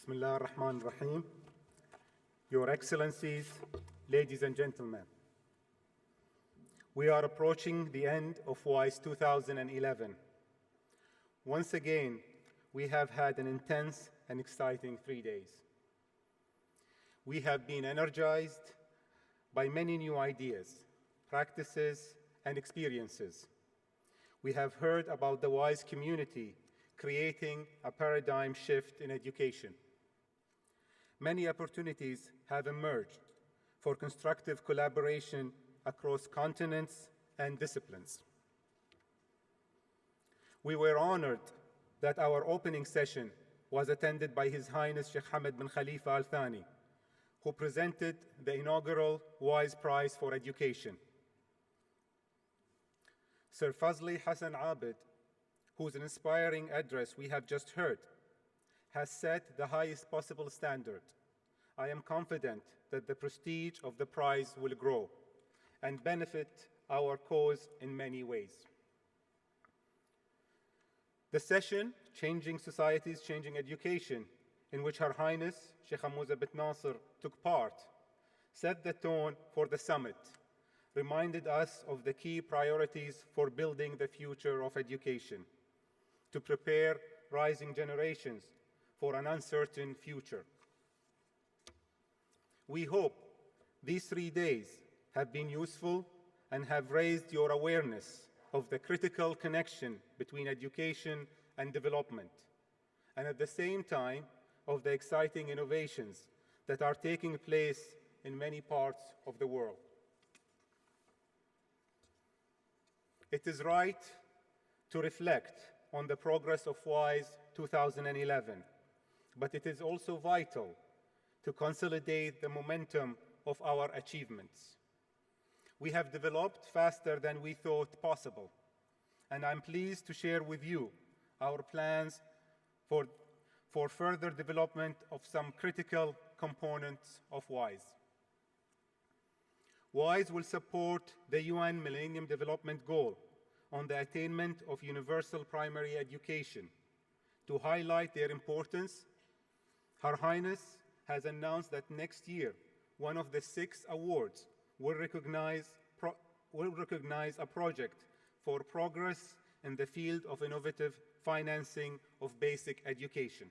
Bismillah ar-Rahman ar-Rahim. Your Excellencies, ladies and gentlemen, we are approaching the end of WISE 2011. Once again, we have had an intense and exciting 3 days. We have been energized by many new ideas, practices, and experiences. We have heard about the WISE community creating a paradigm shift in education. Many opportunities have emerged for constructive collaboration across continents and disciplines. We were honored that our opening session was attended by His Highness Sheikh Hamad bin Khalifa Al-Thani, who presented the inaugural WISE Prize for Education. Sir Fazli Hassan Abid, whose inspiring address we have just heard, has set the highest possible standard. I am confident that the prestige of the prize will grow and benefit our cause in many ways. The session, Changing Societies, Changing Education, in which Her Highness Sheikh Hamouza bint Nasser took part, set the tone for the summit, reminded us of the key priorities for building the future of education, to prepare rising generations for an uncertain future. We hope these 3 days have been useful and have raised your awareness of the critical connection between education and development, and at the same time of the exciting innovations that are taking place in many parts of the world. It is right to reflect on the progress of WISE 2011, but it is also vital to consolidate the momentum of our achievements. We have developed faster than we thought possible, and I'm pleased to share with you our plans for further development of some critical components of WISE. WISE will support the UN Millennium Development Goal on the attainment of universal primary education. To highlight their importance, Her Highness has announced that next year, one of the 6 awards will recognize a project for progress in the field of innovative financing of basic education.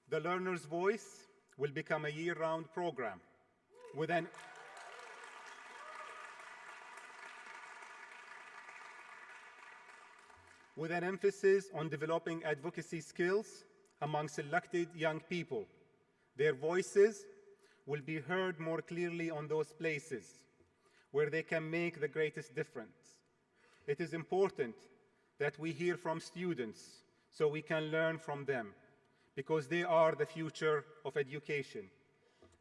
The Learner's Voice will become a year-round program with an emphasis on developing advocacy skills among selected young people. Their voices will be heard more clearly on those places where they can make the greatest difference. It is important that we hear from students so we can learn from them, because they are the future of education.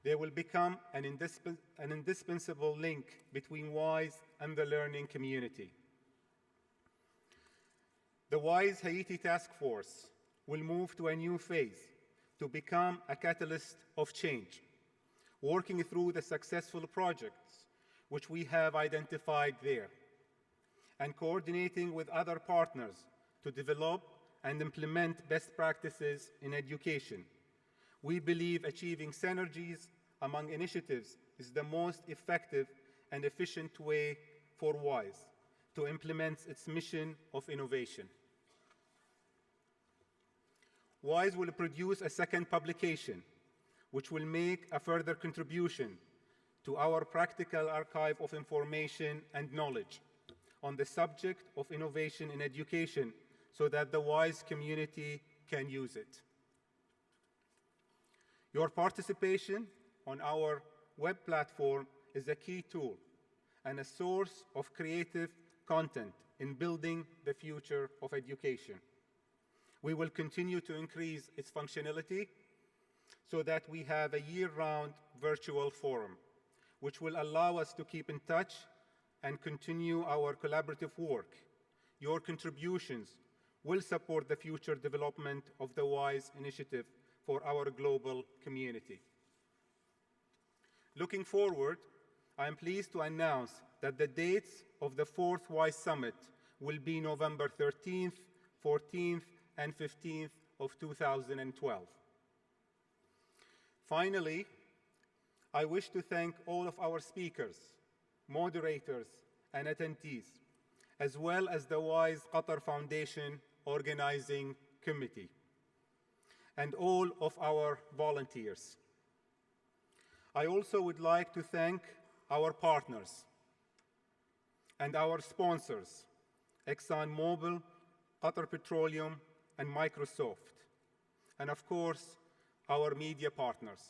They will become an indispensable link between WISE and the learning community. The WISE Haiti Task Force will move to a new phase to become a catalyst of change, working through the successful projects which we have identified there, and coordinating with other partners to develop and implement best practices in education. We believe achieving synergies among initiatives is the most effective and efficient way for WISE to implement its mission of innovation. WISE will produce a second publication, which will make a further contribution to our practical archive of information and knowledge on the subject of innovation in education, so that the WISE community can use it. Your participation on our web platform is a key tool and a source of creative content in building the future of education. We will continue to increase its functionality so that we have a year-round virtual forum, which will allow us to keep in touch and continue our collaborative work. Your contributions will support the future development of the WISE initiative for our global community. Looking forward, I am pleased to announce that the dates of the 4th WISE Summit will be November 13th, 14th, and 15th of 2012. Finally, I wish to thank all of our speakers, moderators, and attendees, as well as the WISE Qatar Foundation Organizing Committee, and all of our volunteers. I also would like to thank our partners and our sponsors, ExxonMobil, Qatar Petroleum, and Microsoft, and of course, our media partners.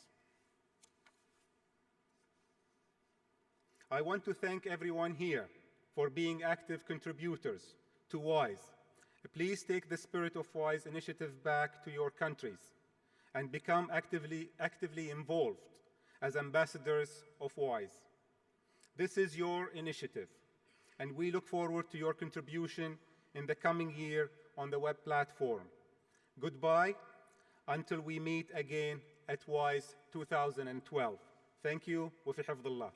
I want to thank everyone here for being active contributors to WISE. Please take the spirit of WISE initiative back to your countries and become actively involved as ambassadors of WISE. This is your initiative, and we look forward to your contribution in the coming year on the web platform. Goodbye until we meet again at WISE 2012. Thank you, wa fi hifdillah.